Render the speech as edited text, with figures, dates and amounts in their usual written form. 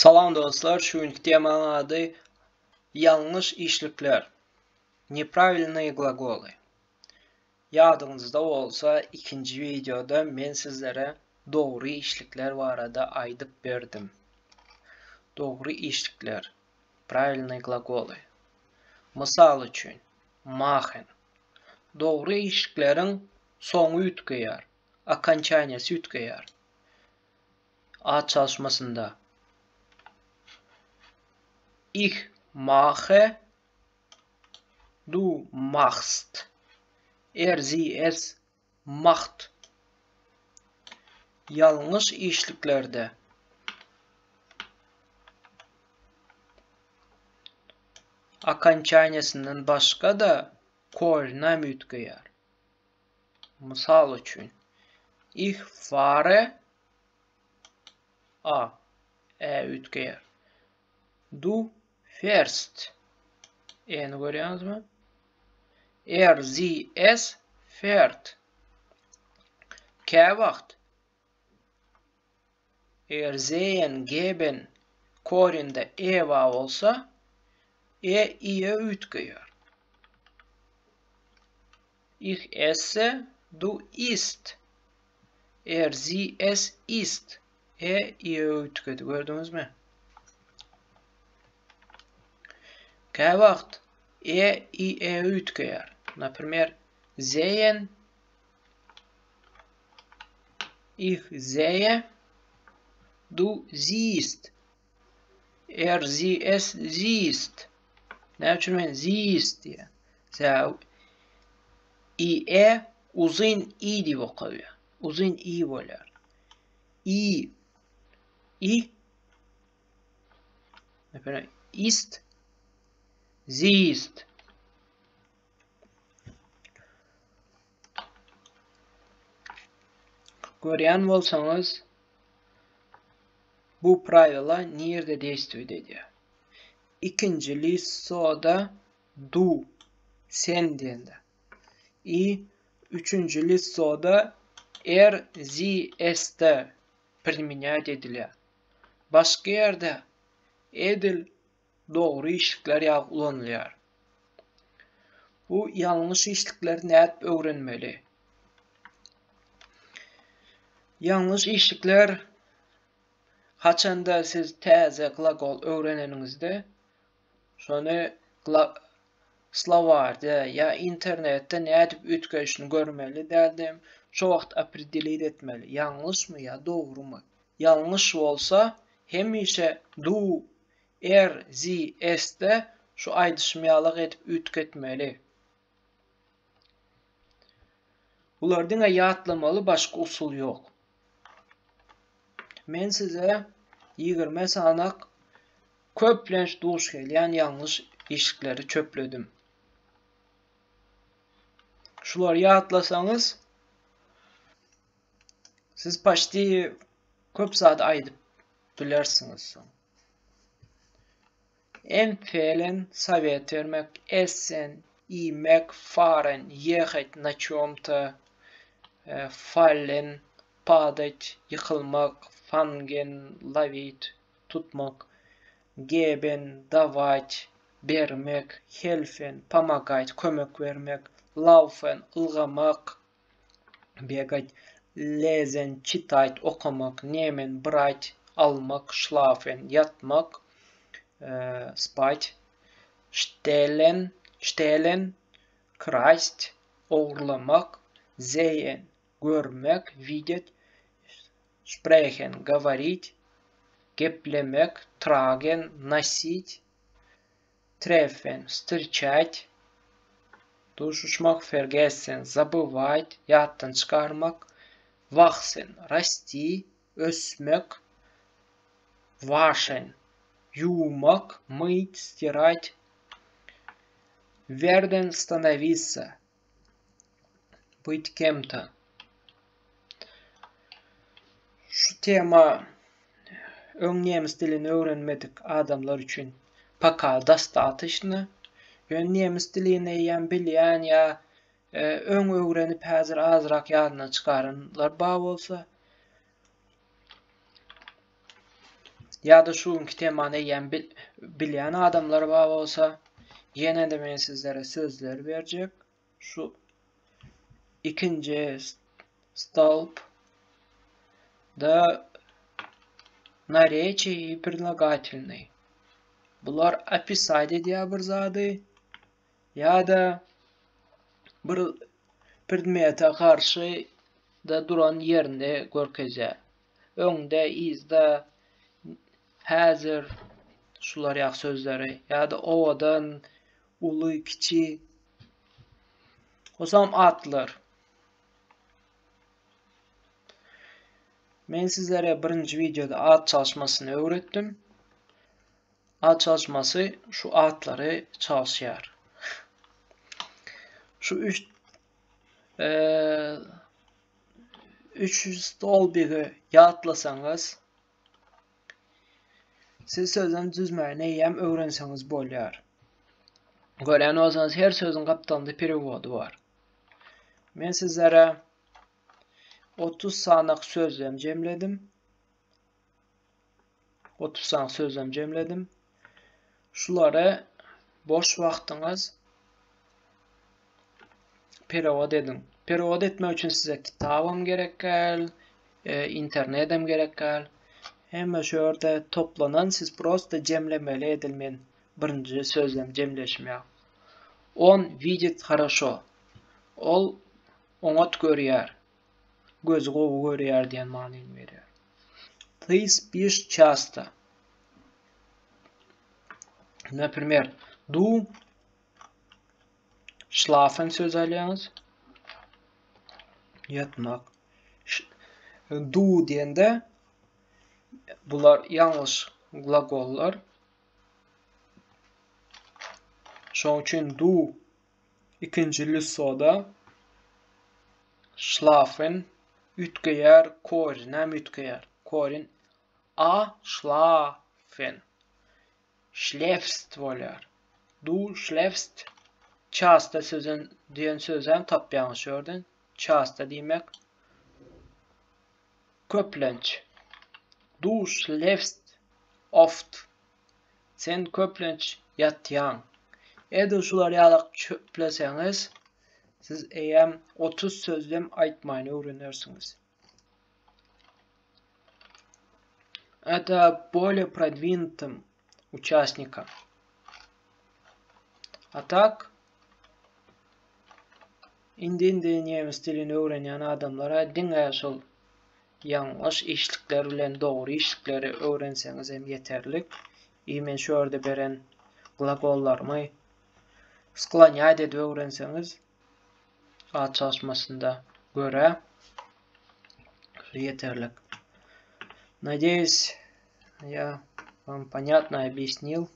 Salam dostlar, şu günkü temanın adı yanlış işlikler. Nepravilные глаголы. Yadınızda olsa ikinci videoda ben sizlere doğru işlikler barada aydıp berdim. Doğru işlikler. Правильные глаголы. Misal üçün machen. Doğru işliklerin sonu ütgeyar. Окончаниясы ütgeyar. A çalışmasında Ich mache, du machst. Sie, es macht. Yanlış işliklerde окончаниясından başka da korna ütgeyar. Misal üçün Ich fahre A ütgeyar. Du fährst. Ni görüyorsunuz mu? Sie, es fährt. Ke vakt. Sehen, geben korinde eva olsa i'ye ütgeyar. Ich esse, du isst. Sie, es isst. i'ye ütgeydi. Gördünüz mü? Ke vakt i'ye ütgeyar. Например, sehen, ich sehe, du siehst. Sie, es siehst. Ne için ben siehst diye. Mesela i'e uzun i diye okuyor. Uzun i böyle. I mesela ist, siehst. Görüyen olsanız bu pravila nerede действует ediyor? İkinci lissoda du sen diyende. Üçüncü lissoda sie es'te применять ediliyor. Başka yerde edil doğru işlikler kullanılıyor. Bu yanlış işlikleri net öğrenmeli. Yanlış işlikler haçanda siz təzə glagol öğrenenizde sonra slovarda ya internette ne edip ütgeçini görmeli derdim. Şu vaxt определить etmeli. Yanlış mı ya doğru mu? Yanlış olsa hemişe du, sie, es'te şu aydışmayalık edip ütgetmeli. Bunlardan yatlamalı başka usul yok. Men size 20 sanak köplenç duş gelen yanlış işlikleri çöpledim. Şuları yatlasanız siz paşti köp saat aydıp bilersiniz. Empfehlen, sovet vermek, essen, yemek, fahren, ехать на чем-то, fallen, падать, yıkılmak, fangen, lawit, tutmak, geben, давать, bermek, helfen, помогать, kömek vermek, laufen, ılgamak, bегать, lesen, читать, okumak, nehmen, брать, almak, schlafen, yatmak, spать, stehlen, kraсть, oğurlamak, sehen, görmek, видеть, sprechen, говорить, geplemek, tragen, носить, treffen, встречать, duş uçmak, vergessen, забывать, yattan çıkarmak, wachsen, расти, ösmek, waschen, yumak, мыть, стирать, werden, становиться, быть кем-то. Şu tema ön nemis dilini öğrenmedik adamlar için paka достаточно. Ön nemis dilini eýen bilýän ya ön öğrenip häzir azrak ýadyna çıkaranlar ba bolsa ya da şu temana ýen bilýän adamlar bar bolsa, ýene de men sizlere sözler berjek. Şu ikinci stolp da наречие и прилагательный. Bular описать edýär bir zady ya da bir predmete karşı da duran yerinde görkezýär. Öňde, izde, häzir şular ýa sözleri ya da owadan, uly, kiçi. Osam atlar. Men sizlere birinci videoda at çalışmasyny öwretdim. At çalışması şu atları çalışýar. Şu 3 stolbigy ýatlasaňyz, siz sözüm düzmäni ýem öwrenseňiz bolýar. Gören olsanız her sözün kaptanında periwodu var. Men sizlere 30 sanyk sözlem jemledim. 30 sanyk sözlem jemledim. Şulary boş wagtyňyz periwod edin. Periwod etmek üçin size kitabym gerekkel, internetem gerekkel. Hemme şu ýerde toplanan siz prosta jemlemeli edilmen birinji sözlem jemleşme. On видит хорошо. Ol oňat görýär. Göz gowy görýär diýen manyny berýär. Ты спишь часто. Например, du schlafen söz alýanys. Yatmak. Du diýende bular ýalňyş glagollar. Şoň üçin du ikinji lüsoda schlafen ütgeýär, korinem ütgeýär. Korin a schlafen. Schläfst bolýar. Du schläfst. Часто sözün diýen sözem tapýan şörden. Часто diýmek köplenç. Du schläfst oft. Sen köplenç ýatýan. Eğer şular ýalyk çöpleseňiz, siz eýem 30 sözlem aýtmagyny öwrenерsiňiz. Это более продвинутым участникам. А так, indi nemis dilini öwrenýän adamlara diňe şol ýalňyş işlikler bilen dogry işlikleri öwrenseňiz hem ýeterlik. Men şu ýerde beren glagollarmy sklanyat edip öwrenseňiz at çalışmasında göre ýeterlik. Надеюсь, я вам понятно объяснил.